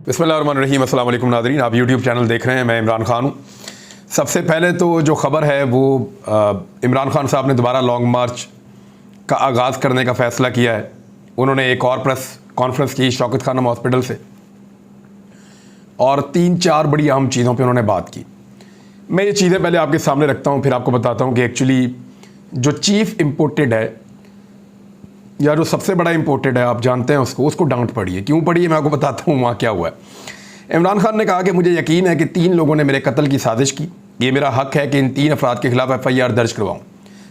बिस्मिल्लाहिर्रहमानिर्रहीम। अस्सलाम वालेकुम नाज़रीन, आप यूट्यूब चैनल देख रहे हैं। मैं इमरान खान हूँ। सबसे पहले तो जो ख़बर है वो इमरान खान साहब ने दोबारा लॉन्ग मार्च का आगाज़ करने का फ़ैसला किया है। उन्होंने एक और प्रेस कॉन्फ्रेंस की शौकत खानम हॉस्पिटल से और 3-4 बड़ी अहम चीज़ों पे उन्होंने बात की। मैं ये चीज़ें पहले आपके सामने रखता हूँ, फिर आपको बताता हूँ कि एक्चुअली जो चीफ़ इम्पोर्टेड है या जो सबसे बड़ा इम्पोर्टेड है, आप जानते हैं उसको डांट पड़ी है। क्यों पड़ी है मैं आपको बताता हूँ वहाँ क्या हुआ है। इमरान खान ने कहा कि मुझे यकीन है कि 3 लोगों ने मेरे कत्ल की साजिश की। ये मेरा हक है कि इन 3 अफराद के खिलाफ FIR दर्ज करवाऊँ।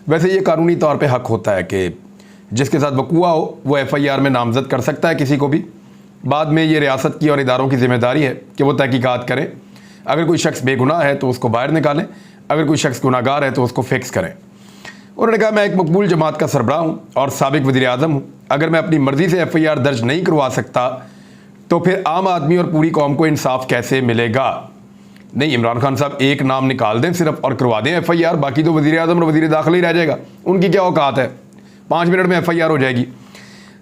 वैसे ये कानूनी तौर पर हक होता है कि जिसके साथ वकूआ हो वो FIR में नामजद कर सकता है किसी को भी। बाद में ये रियासत की और इदारों की जिम्मेदारी है कि वो तहकीकात करें। अगर कोई शख्स बेगुनाह है तो उसको बाहर निकालें, अगर कोई शख्स गुनाहगार है तो उसको फिक्स करें। उन्होंने कहा मैं एक मकबूल जमात का सरबराह हूँ और साबिक वज़ीर-ए-आज़म हूँ। अगर मैं अपनी मर्ज़ी से FIR दर्ज नहीं करवा सकता तो फिर आम आदमी और पूरी कौम को इंसाफ कैसे मिलेगा। नहीं, इमरान खान साहब एक नाम निकाल दें सिर्फ और करवा दें FIR, बाकी तो वज़ीर-ए-आज़म और वज़ीर दाखिला ही रह जाएगा। उनकी क्या औकात है, 5 मिनट में FIR हो जाएगी।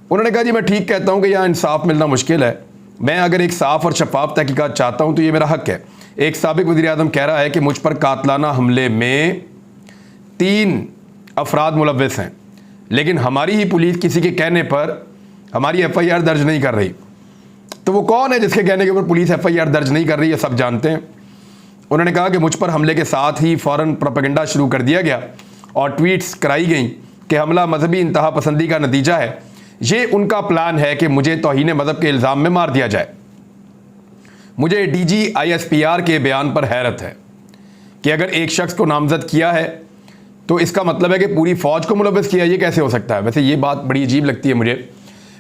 उन्होंने कहा जी मैं ठीक कहता हूँ कि यहाँ इंसाफ मिलना मुश्किल है। मैं अगर एक साफ़ और शफाफ तहकीकात चाहता हूँ तो ये मेरा हक है। एक साबिक वज़ीर-ए-आज़म कह रहा है कि मुझ पर कातलाना हमले में 3 अफराद मुलव्वस हैं, लेकिन हमारी ही पुलिस किसी के कहने पर हमारी FIR दर्ज नहीं कर रही। तो वो कौन है जिसके कहने के ऊपर पुलिस FIR दर्ज नहीं कर रही है, सब जानते हैं। उन्होंने कहा कि मुझ पर हमले के साथ ही फ़ौरन प्रोपेगेंडा शुरू कर दिया गया और ट्वीट्स कराई गई कि हमला मजहबी इंतहा पसंदी का नतीजा है। ये उनका प्लान है कि मुझे तौहीन मज़हब के इल्ज़ाम में मार दिया जाए। मुझे DG ISPR के बयान पर हैरत है कि अगर एक शख्स को नामजद किया है तो इसका मतलब है कि पूरी फ़ौज को मुलव्वस किया। ये कैसे हो सकता है? वैसे ये बात बड़ी अजीब लगती है मुझे।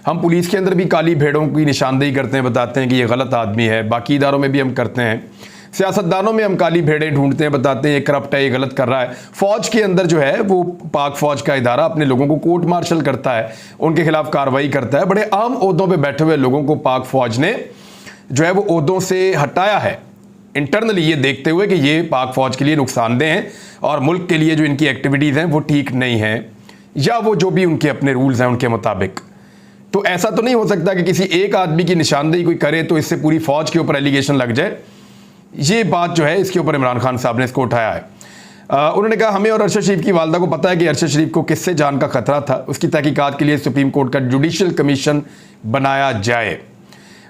हम पुलिस के अंदर भी काली भेड़ों की निशानदेही करते हैं, बताते हैं कि ये गलत आदमी है। बाकी इदारों में भी हम करते हैं, सियासतदानों में हम काली भेड़ें ढूंढते हैं, बताते हैं ये करप्ट है, ये गलत कर रहा है। फ़ौज के अंदर जो है वो पाक फ़ौज का इदारा अपने लोगों को कोर्ट मार्शल करता है, उनके खिलाफ कार्रवाई करता है। बड़े आम ओहदों पर बैठे हुए लोगों को पाक फ़ौज ने जो है वो ओहदों से हटाया है, इंटरनली ये देखते हुए कि ये पाक फ़ौज के लिए नुकसानदेह हैं और मुल्क के लिए जो इनकी एक्टिविटीज़ हैं वो ठीक नहीं हैं, या वो जो भी उनके अपने रूल्स हैं उनके मुताबिक। तो ऐसा तो नहीं हो सकता कि किसी एक आदमी की निशानदेही कोई करे तो इससे पूरी फ़ौज के ऊपर एलिगेशन लग जाए। ये बात जो है इसके ऊपर इमरान खान साहब ने इसको उठाया है। उन्होंने कहा हमें और अरशद शरीफ की वालदा को पता है कि अरशद शरीफ को किससे जान का खतरा था। उसकी तहकीकात के लिए सुप्रीम कोर्ट का जुडिशल कमीशन बनाया जाए।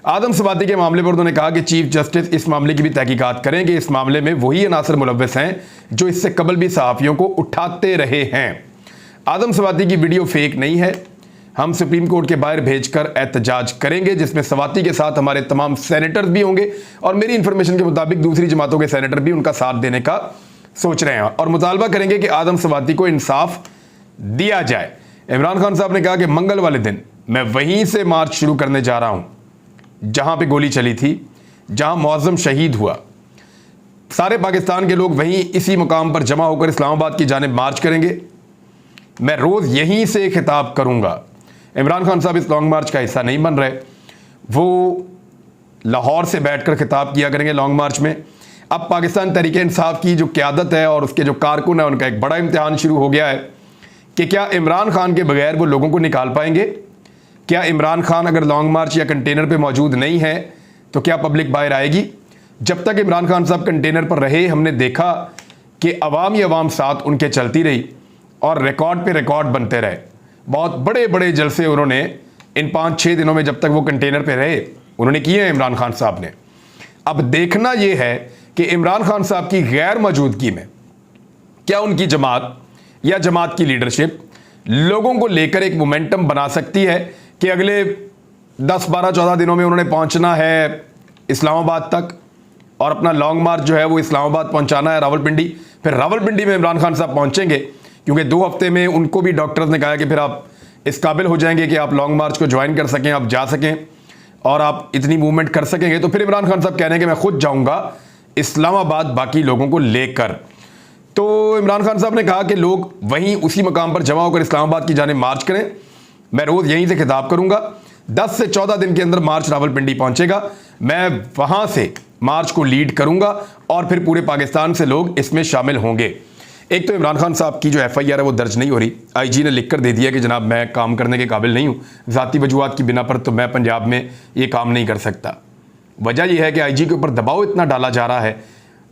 आदम सवाती के मामले पर उन्होंने कहा कि चीफ जस्टिस इस मामले की भी तहकीकात करेंगे। इस मामले में वही अनासर मुलव्वस हैं जो इससे कबल भी सहाफ़ियों को उठाते रहे हैं। आदम सवाती की वीडियो फेक नहीं है। हम सुप्रीम कोर्ट के बाहर भेजकर एहतजाज करेंगे जिसमें सवाती के साथ हमारे तमाम सेनेटर्स भी होंगे और मेरी इंफॉर्मेशन के मुताबिक दूसरी जमातों के सेनेटर भी उनका साथ देने का सोच रहे हैं और मुतालबा करेंगे कि आदम सवाती को इंसाफ दिया जाए। इमरान खान साहब ने कहा कि मंगल वाले दिन मैं वहीं से मार्च शुरू करने जा रहा हूँ जहाँ पे गोली चली थी, जहाँ मुअज़्ज़म शहीद हुआ। सारे पाकिस्तान के लोग वहीं इसी मुकाम पर जमा होकर इस्लामाबाद की जानिब मार्च करेंगे। मैं रोज़ यहीं से खिताब करूँगा। इमरान खान साहब इस लॉन्ग मार्च का हिस्सा नहीं बन रहे, वो लाहौर से बैठकर खिताब किया करेंगे लॉन्ग मार्च में। अब पाकिस्तान तहरीक इंसाफ की जो क़यादत है और उसके जो कारकुन है उनका एक बड़ा इम्तिहान शुरू हो गया है कि क्या इमरान खान के बगैर वो लोगों को निकाल पाएंगे। क्या इमरान खान अगर लॉन्ग मार्च या कंटेनर पे मौजूद नहीं है तो क्या पब्लिक बाहर आएगी। जब तक इमरान खान साहब कंटेनर पर रहे हमने देखा कि अवाम ही अवाम साथ उनके चलती रही और रिकॉर्ड पे रिकॉर्ड बनते रहे। बहुत बड़े बड़े जलसे उन्होंने इन 5-6 दिनों में जब तक वो कंटेनर पे रहे उन्होंने किए हैं इमरान खान साहब ने। अब देखना यह है कि इमरान खान साहब की गैर मौजूदगी में क्या उनकी जमात या जमात की लीडरशिप लोगों को लेकर एक मोमेंटम बना सकती है कि अगले 10, 12, 14 दिनों में उन्होंने पहुंचना है इस्लामाबाद तक और अपना लॉन्ग मार्च जो है वो इस्लामाबाद पहुंचाना है, रावलपिंडी। फिर रावलपिंडी में इमरान खान साहब पहुंचेंगे क्योंकि 2 हफ्ते में उनको भी डॉक्टर्स ने कहा कि फिर आप इस काबिल हो जाएंगे कि आप लॉन्ग मार्च को ज्वाइन कर सकें, आप जा सकें और आप इतनी मूवमेंट कर सकेंगे। तो फिर इमरान खान साहब कह रहे हैं कि मैं खुद जाऊँगा इस्लामाबाद बाकी लोगों को लेकर। तो इमरान खान साहब ने कहा कि लोग वहीं उसी मकाम पर जमा होकर इस्लामाबाद की जानिब मार्च करें। मैं रोज़ यहीं से खिताब करूंगा। 10 से 14 दिन के अंदर मार्च रावलपिंडी पहुंचेगा। मैं वहां से मार्च को लीड करूंगा और फिर पूरे पाकिस्तान से लोग इसमें शामिल होंगे। एक तो इमरान खान साहब की जो FIR है वो दर्ज नहीं हो रही। IG ने लिख कर दे दिया कि जनाब मैं काम करने के काबिल नहीं हूँ, ज़ाती वजूहात की बिना पर तो मैं पंजाब में ये काम नहीं कर सकता। वजह यह है कि आईजी के ऊपर दबाव इतना डाला जा रहा है,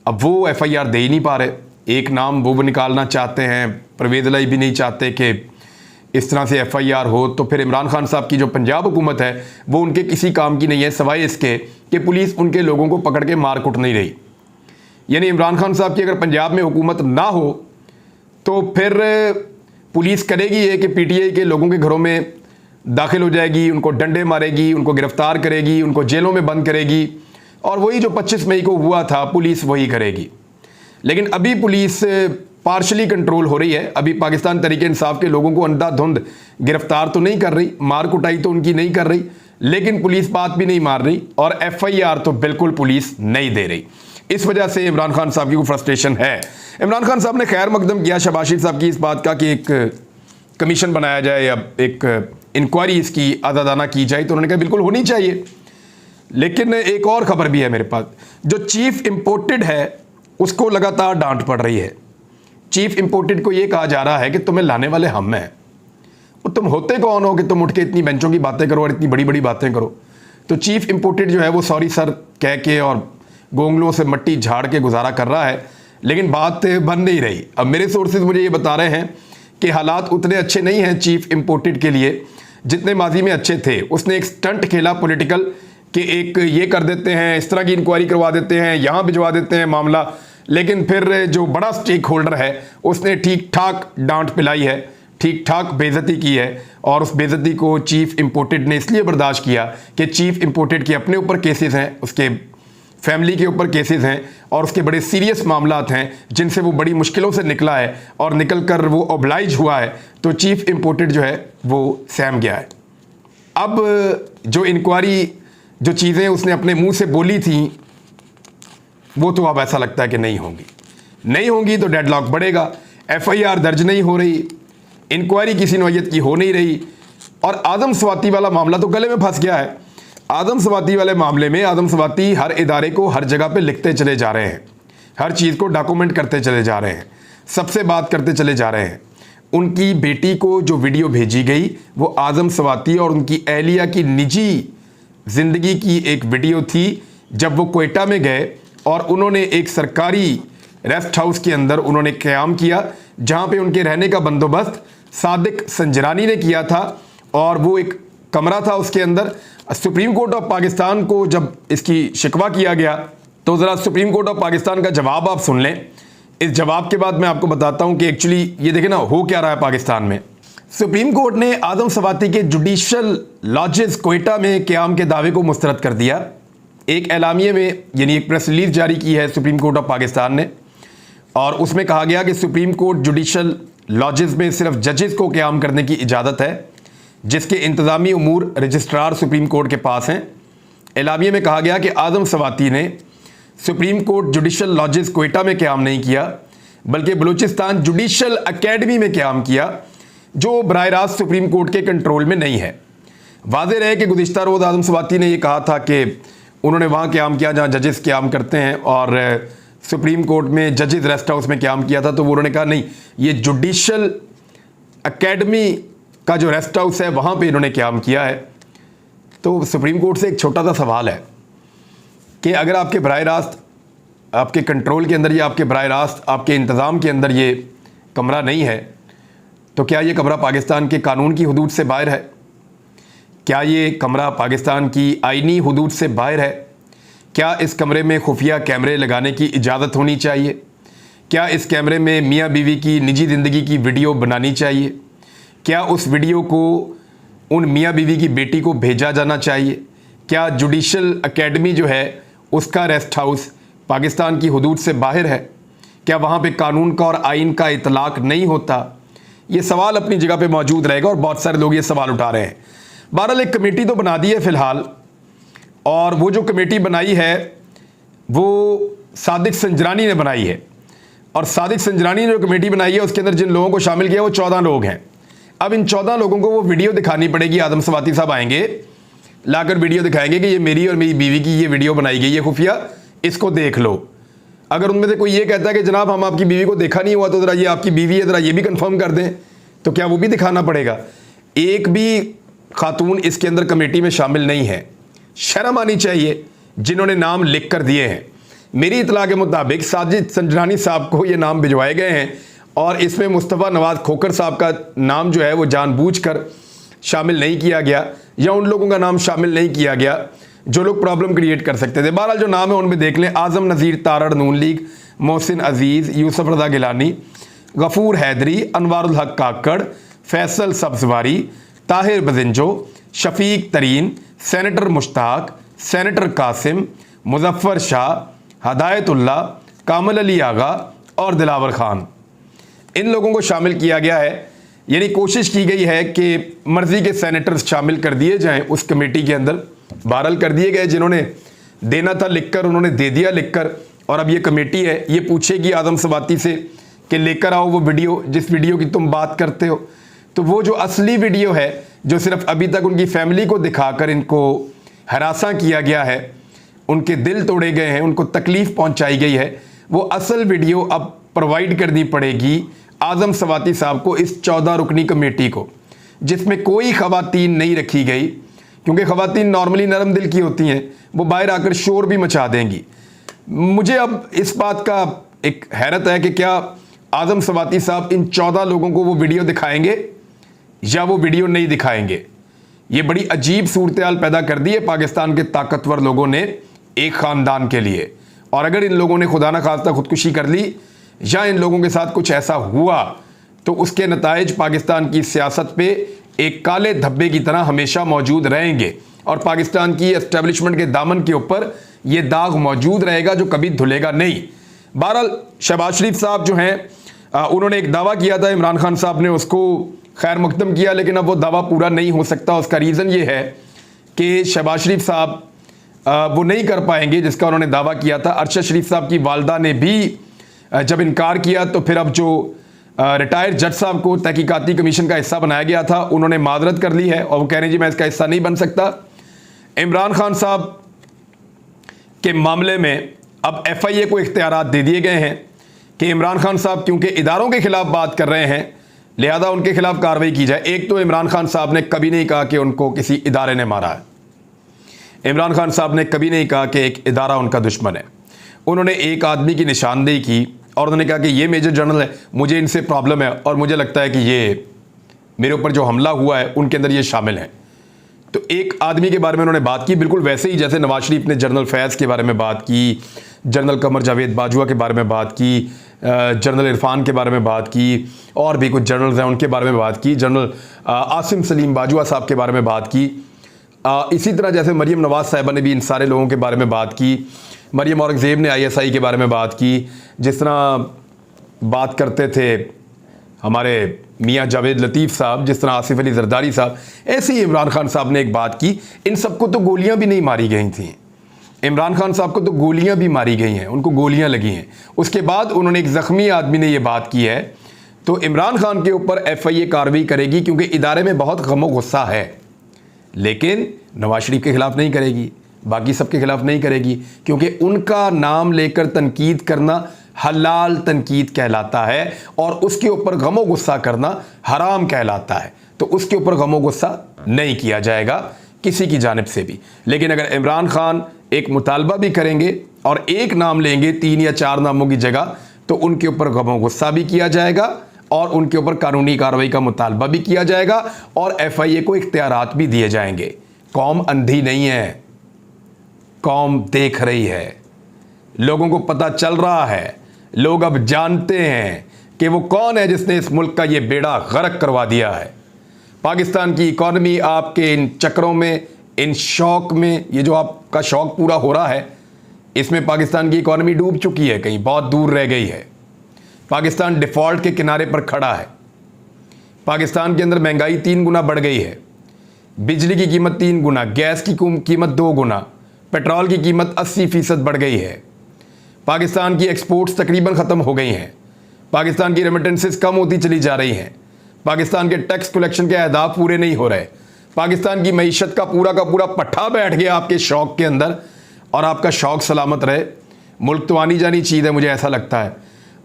अब वो एफआईआर दे ही नहीं पा रहे। एक नाम वो निकालना चाहते हैं, परवेज़ इलाही भी नहीं चाहते कि इस तरह से एफआईआर हो, तो फिर इमरान खान साहब की जो पंजाब हुकूमत है वो उनके किसी काम की नहीं है, सिवाय इसके कि पुलिस उनके लोगों को पकड़ के मार कुट नहीं रही। यानी इमरान खान साहब की अगर पंजाब में हुकूमत ना हो तो फिर पुलिस करेगी ये कि पीटीआई के लोगों के घरों में दाखिल हो जाएगी, उनको डंडे मारेगी, उनको गिरफ्तार करेगी, उनको जेलों में बंद करेगी, और वही जो 25 मई को हुआ था पुलिस वही करेगी। लेकिन अभी पुलिस पार्शली कंट्रोल हो रही है। अभी पाकिस्तान तरीके इंसाफ के लोगों को अंधाधुंध गिरफ्तार तो नहीं कर रही, मार कुटाई तो उनकी नहीं कर रही, लेकिन पुलिस बात भी नहीं मार रही और एफआईआर तो बिल्कुल पुलिस नहीं दे रही। इस वजह से इमरान खान साहब की फ्रस्ट्रेशन है। इमरान खान साहब ने खैर मकदम किया शहबाज शरीफ साहब की इस बात का कि एक कमीशन बनाया जाए या एक इंक्वायरी इसकी आज़ादाना की जाए, तो उन्होंने कहा बिल्कुल होनी चाहिए। लेकिन एक और खबर भी है मेरे पास, जो चीफ इंपोर्टेड है उसको लगातार डांट पड़ रही है। चीफ इंपोर्टेड को यह कहा जा रहा है कि तुम्हें लाने वाले हम हैं, और तुम होते कौन हो कि तुम उठ के इतनी बेंचों की बातें करो और इतनी बड़ी बड़ी बातें करो। तो चीफ इंपोर्टेड जो है वो सॉरी सर कह के और गोंगलों से मट्टी झाड़ के गुजारा कर रहा है, लेकिन बात बन नहीं रही। अब मेरे सोर्सेज मुझे ये बता रहे हैं कि हालात उतने अच्छे नहीं हैं चीफ इंपोर्टेड के लिए जितने माजी में अच्छे थे। उसने एक स्टंट खेला पॉलिटिकल कि एक ये कर देते हैं, इस तरह की इंक्वायरी करवा देते हैं, यहाँ भिजवा देते हैं मामला, लेकिन फिर जो बड़ा स्टेक होल्डर है उसने ठीक ठाक डांट पिलाई है, ठीक ठाक बेइज्जती की है, और उस बेइज्जती को चीफ इंपोर्टेड ने इसलिए बर्दाश्त किया कि चीफ इंपोर्टेड के अपने ऊपर केसेस हैं, उसके फैमिली के ऊपर केसेस हैं, और उसके बड़े सीरियस मामलात हैं जिनसे वो बड़ी मुश्किलों से निकला है, और निकल कर वो ऑब्लाइज हुआ है, तो चीफ इंपोर्टेड जो है वो सहम गया है। अब जो इंक्वायरी, जो चीज़ें उसने अपने मुंह से बोली थी, वो तो अब ऐसा लगता है कि नहीं होंगी तो डेडलॉक बढ़ेगा। एफआईआर दर्ज नहीं हो रही, इंक्वायरी किसी नौयत की हो नहीं रही, और आदम स्वाति वाला मामला तो गले में फंस गया है। आदम स्वाति वाले मामले में आदम स्वाति हर इदारे को हर जगह पे लिखते चले जा रहे हैं, हर चीज़ को डॉक्यूमेंट करते चले जा रहे हैं, सबसे बात करते चले जा रहे हैं। उनकी बेटी को जो वीडियो भेजी गई वो आदम स्वाति और उनकी अहलिया की निजी ज़िंदगी की एक वीडियो थी, जब वो कोयटा में गए और उन्होंने एक सरकारी रेस्ट हाउस के अंदर उन्होंने क़याम किया, जहाँ पे उनके रहने का बंदोबस्त सादिक संजरानी ने किया था, और वो एक कमरा था उसके अंदर। सुप्रीम कोर्ट ऑफ पाकिस्तान को जब इसकी शिकवा किया गया तो ज़रा सुप्रीम कोर्ट ऑफ पाकिस्तान का जवाब आप सुन लें। इस जवाब के बाद मैं आपको बताता हूँ कि एक्चुअली ये देखें ना हो क्या रहा है पाकिस्तान में। सुप्रीम कोर्ट ने आदम स्वाति के जुडिशल लॉजेस कोयटा में क़याम के दावे को मुस्तरद कर दिया। एक एलामिये में यानी एक प्रेस रिलीज जारी की है सुप्रीम कोर्ट ऑफ पाकिस्तान ने, और उसमें कहा गया कि सुप्रीम कोर्ट जुडिशल लॉजेस में सिर्फ जजेस को क़याम करने की इजाज़त है, जिसके इंतज़ामी उमूर रजिस्ट्रार सुप्रीम कोर्ट के पास हैं। एलामिये में कहा गया कि आदम स्वाति ने supreme court judicial lodges Quetta में क़याम नहीं किया, बल्कि बलूचिस्तान जुडिशल अकेडमी में क़याम किया, जो बराह रास्त सुप्रीम कोर्ट के कंट्रोल में नहीं है। वाज़ेह रहे कि गुज़िश्ता रोज़ आदम स्वाति ने यह कहा था कि उन्होंने वहाँ क़याम किया जहाँ जजेस क़याम करते हैं, और सुप्रीम कोर्ट में जजेस रेस्ट हाउस में क़याम किया था। तो उन्होंने कहा नहीं, ये जुडिशल अकेडमी का जो रेस्ट हाउस है वहाँ पे इन्होंने क़याम किया है। तो सुप्रीम कोर्ट से एक छोटा सा सवाल है कि अगर आपके बराह रास्त आपके कंट्रोल के अंदर या आपके बराह रास्त आपके इंतज़ाम के अंदर ये कमरा नहीं है, तो क्या ये कमरा पाकिस्तान के कानून की हदूद से बाहर है? क्या ये कमरा पाकिस्तान की आइनी हदूद से बाहर है? क्या इस कमरे में खुफिया कैमरे लगाने की इजाज़त होनी चाहिए? क्या इस कैमरे में मियाँ बीवी की निजी ज़िंदगी की वीडियो बनानी चाहिए? क्या उस वीडियो को उन मियाँ बीवी की बेटी को भेजा जाना चाहिए? क्या जुडिशल अकेडमी जो है उसका रेस्ट हाउस पाकिस्तान की हदूद से बाहर है? क्या वहाँ पे कानून का और आइन का इतलाक़ नहीं होता? ये सवाल अपनी जगह पे मौजूद रहेगा, और बहुत सारे लोग ये सवाल उठा रहे हैं। बहरहाल एक कमेटी तो बना दी है फ़िलहाल, और वो जो कमेटी बनाई है वो सादिक संजरानी ने बनाई है, और सादिक संजरानी ने जो कमेटी बनाई है उसके अंदर जिन लोगों को शामिल किया वो 14 लोग हैं। अब इन 14 लोगों को वो वीडियो दिखानी पड़ेगी। आदम स्वाति साहब आएंगे, लाकर वीडियो दिखाएंगे कि ये मेरी और मेरी बीवी की ये वीडियो बनाई गई है खुफिया, इसको देख लो। अगर उनमें से कोई ये कहता है कि जनाब हम आपकी बीवी को देखा नहीं हुआ, तो ज़रा ये आपकी बीवी है, ज़रा ये भी कंफर्म कर दें, तो क्या वो भी दिखाना पड़ेगा? एक भी खातून इसके अंदर कमेटी में शामिल नहीं है। शर्म आनी चाहिए जिन्होंने नाम लिख कर दिए हैं। मेरी इतला के मुताबिक साजिद संजरानी साहब को ये नाम भिजवाए गए हैं और इसमें मुस्तफ़ा नवाज़ खोखर साहब का नाम जो है वो जानबूझकर शामिल नहीं किया गया या उन लोगों का नाम शामिल नहीं किया गया जो लोग प्रॉब्लम क्रिएट कर सकते थे। बहरहाल जो नाम है उनमें देख लें, आज़म नज़ीर तारड़ नून लीग, मोहसिन अजीज़, यूसुफ रज़ा गिलानी, गफ़ूर हैदरी, अनवारुल हक काकड़, फैसल सब्ज़वारी, ताहिर बजिंजो, शफीक तरीन, सेनेटर मुश्ताक, सेनेटर कासिम, मुजफ्फर शाह, हदायतुल्ला, कामल अली आगा और दिलावर खान, इन लोगों को शामिल किया गया है। यानी कोशिश की गई है कि मर्जी के सेनेटर्स शामिल कर दिए जाएं उस कमेटी के अंदर। बहरहाल कर दिए गए, जिन्होंने देना था लिखकर उन्होंने दे दिया लिखकर, और अब ये कमेटी है ये पूछेगी आदम सवाती से कि लेकर आओ वो वीडियो जिस वीडियो की तुम बात करते हो। तो वो जो असली वीडियो है जो सिर्फ अभी तक उनकी फैमिली को दिखाकर इनको हरासा किया गया है, उनके दिल तोड़े गए हैं, उनको तकलीफ़ पहुंचाई गई है, वो असल वीडियो अब प्रोवाइड करनी पड़ेगी आज़म सवाती साहब को, इस 14 रुकनी कमेटी को, जिसमें कोई ख़वातीन नहीं रखी गई, क्योंकि ख़वातीन नॉर्मली नरम दिल की होती हैं, वो बाहर आकर शोर भी मचा देंगी। मुझे अब इस बात का एक हैरत है कि क्या आज़म सवाती साहब इन 14 लोगों को वो वीडियो दिखाएंगे या वो वीडियो नहीं दिखाएंगे। ये बड़ी अजीब सूरत हाल पैदा कर दी है पाकिस्तान के ताकतवर लोगों ने एक ख़ानदान के लिए, और अगर इन लोगों ने खुदा न खास्ता खुदकुशी कर ली या इन लोगों के साथ कुछ ऐसा हुआ तो उसके नताइज पाकिस्तान की सियासत पे एक काले धब्बे की तरह हमेशा मौजूद रहेंगे और पाकिस्तान की एस्टेब्लिशमेंट के दामन के ऊपर ये दाग मौजूद रहेगा जो कभी धुलेगा नहीं। बहरहाल शहबाज शरीफ साहब जो हैं उन्होंने एक दावा किया था, इमरान खान साहब ने उसको खैर मुकदम किया, लेकिन अब वो दावा पूरा नहीं हो सकता। उसका रीज़न ये है कि शहबाज शरीफ साहब वो नहीं कर पाएंगे जिसका उन्होंने दावा किया था। अरशद शरीफ साहब की वालदा ने भी जब इनकार किया तो फिर अब जो रिटायर्ड जज साहब को तहकीकाती कमीशन का हिस्सा बनाया गया था उन्होंने माजरत कर ली है और वो कह रहे हैं जी मैं इसका हिस्सा नहीं बन सकता। इमरान खान साहब के मामले में अब FIA को इख्तियारात दे दिए गए हैं कि इमरान खान साहब क्योंकि इदारों के खिलाफ बात कर रहे हैं लिहाजा उनके खिलाफ कार्रवाई की जाए। एक तो इमरान खान साहब ने कभी नहीं कहा कि उनको किसी इदारे ने मारा है। इमरान खान साहब ने कभी नहीं कहा कि एक इदारा उनका दुश्मन है। उन्होंने एक आदमी की निशानदेही की और उन्होंने कहा कि ये मेजर जनरल है, मुझे इनसे प्रॉब्लम है और मुझे लगता है कि ये मेरे ऊपर जो हमला हुआ है उनके अंदर ये शामिल हैं। तो एक आदमी के बारे में उन्होंने बात की, बिल्कुल वैसे ही जैसे नवाज शरीफ ने जनरल फैज़ के बारे में बात की, जनरल कमर जावेद बाजवा के बारे में बात की, जनरल इरफान के बारे में बात की, और भी कुछ जनरल्स हैं उनके बारे में बात की, जनरल आसिम सलीम बाजवा साहब के बारे में बात की। इसी तरह जैसे मरीम नवाज़ साहिबा ने भी इन सारे लोगों के बारे में बात की। मरीम औरंगज़ेब ने ISI के बारे में बात की, जिस तरह बात करते थे हमारे मियाँ जावेद लतीफ़ साहब, जिस तरह आसिफ अली जरदारी साहब, ऐसे ही इमरान खान साहब ने एक बात की। इन सबको तो गोलियां भी नहीं मारी गई थी, इमरान खान साहब को तो गोलियां भी मारी गई हैं, उनको गोलियां लगी हैं। उसके बाद उन्होंने एक ज़ख्मी आदमी ने ये बात की है। तो इमरान खान के ऊपर FIA कार्रवाई करेगी क्योंकि इदारे में बहुत गम गुस्सा है, लेकिन नवाज शरीफ के खिलाफ नहीं करेगी, बाकी सबके खिलाफ नहीं करेगी, क्योंकि उनका नाम लेकर तनकीद करना हलाल तनकीद कहलाता है और उसके ऊपर गमो गुस्सा करना हराम कहलाता है। तो उसके ऊपर गमो गुस्सा नहीं किया जाएगा किसी की जानिब से भी। लेकिन अगर इमरान खान एक मुतालबा भी करेंगे और एक नाम लेंगे 3 या 4 नामों की जगह, तो उनके ऊपर गमो गुस्सा भी किया जाएगा और उनके ऊपर कानूनी कार्रवाई का मुतालबा भी किया जाएगा और FIA को इख्तियारात भी दिए जाएंगे। कौम अंधी नहीं है, कौम देख रही है, लोगों को पता चल रहा है, लोग अब जानते हैं कि वो कौन है जिसने इस मुल्क का ये बेड़ा गर्क करवा दिया है। पाकिस्तान की इकॉनमी आपके इन चक्रों में, इन शौक में, ये जो आपका शौक पूरा हो रहा है, इसमें पाकिस्तान की इकॉनमी डूब चुकी है, कहीं बहुत दूर रह गई है। पाकिस्तान डिफ़ॉल्ट के किनारे पर खड़ा है। पाकिस्तान के अंदर महंगाई 3 गुना बढ़ गई है, बिजली की कीमत 3 गुना, गैस की कीमत 2 गुना, पेट्रोल की कीमत 80% बढ़ गई है। पाकिस्तान की एक्सपोर्ट्स तकरीबन ख़त्म हो गई हैं। पाकिस्तान की रेमिटेंसेस कम होती चली जा रही हैं। पाकिस्तान के टैक्स कलेक्शन के अहदाफ पूरे नहीं हो रहे। पाकिस्तान की मईशत का पूरा पट्ठा बैठ गया आपके शौक के अंदर, और आपका शौक सलामत रहे। मुल्क तो आनी जानी चीज़ है, मुझे ऐसा लगता है।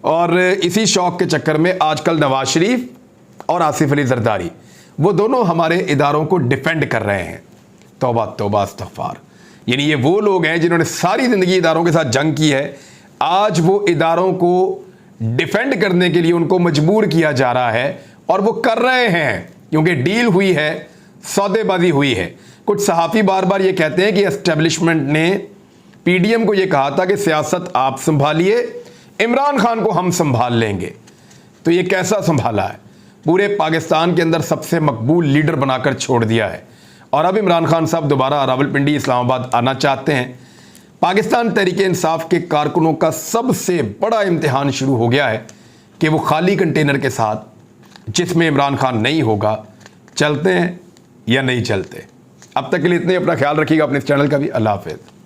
और इसी शौक के चक्कर में आजकल नवाज शरीफ और आसिफ अली जरदारी, वो दोनों हमारे इदारों को डिफेंड कर रहे हैं। तौबा तौबा इस्तग़फ़ार। यानी ये वो लोग हैं जिन्होंने सारी ज़िंदगी इदारों के साथ जंग की है, आज वो इदारों को डिफेंड करने के लिए उनको मजबूर किया जा रहा है और वो कर रहे हैं क्योंकि डील हुई है, सौदेबाजी हुई है। कुछ सहाफ़ी बार बार ये कहते हैं कि एस्टेब्लिशमेंट ने पीडीएम को ये कहा था कि सियासत आप संभालिए, इमरान खान को हम संभाल लेंगे। तो ये कैसा संभाला है? पूरे पाकिस्तान के अंदर सबसे मकबूल लीडर बनाकर छोड़ दिया है और अब इमरान खान साहब दोबारा रावलपिंडी इस्लामाबाद आना चाहते हैं। पाकिस्तान तहरीक इंसाफ के कारकुनों का सबसे बड़ा इम्तिहान शुरू हो गया है कि वो खाली कंटेनर के साथ जिसमें इमरान खान नहीं होगा चलते हैं या नहीं चलते। अब तक के लिए इतने, अपना ख्याल रखिएगा, अपने इस चैनल का भी। अल्लाह हाफिज़।